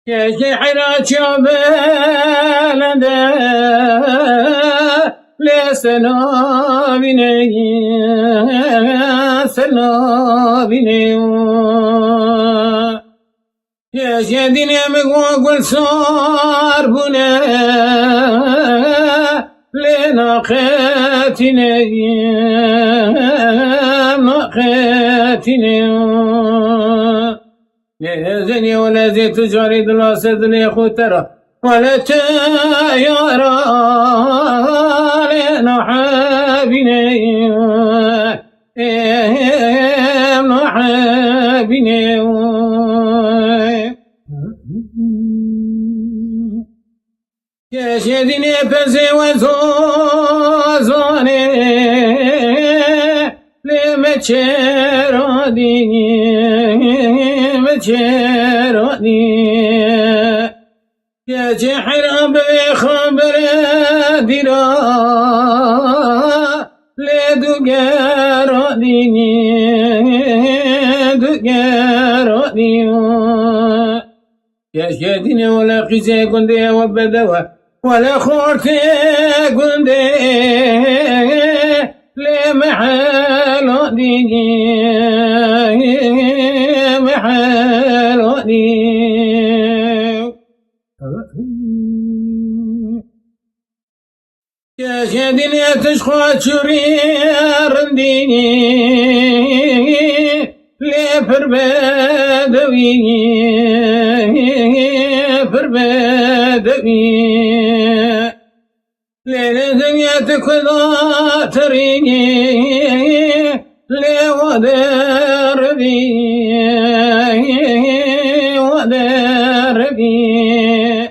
يا شحرة شبالنا لسنا بني سنا بني يا شدين يا مقوى صار بنا لنا خاتني ما خاتني يا زني ولا زيت تجاري دلاسد لي خطرة ولا تيارة لنا حابيني ما حابيني يا شدني فزي وزوزوني لما تشردي ما تشردي يا جحر بخبر ديرا لدقردي دقردي يا شدني ولا قيسي كندي وبدوا ولا خورتي قندي لمحل ديني محل ديني يا شدني تشخوات شرير ديني لفربدوي فربدوي ليلة كذا تريني لودر بي ودر بي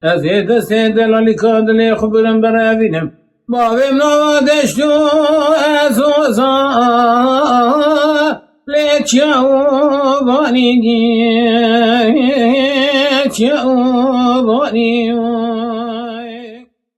أزيد سيد للكاد ليخبرن برابينم بابي منودشتو أزوزا ليتشاو بانيجي تشاو بانيجي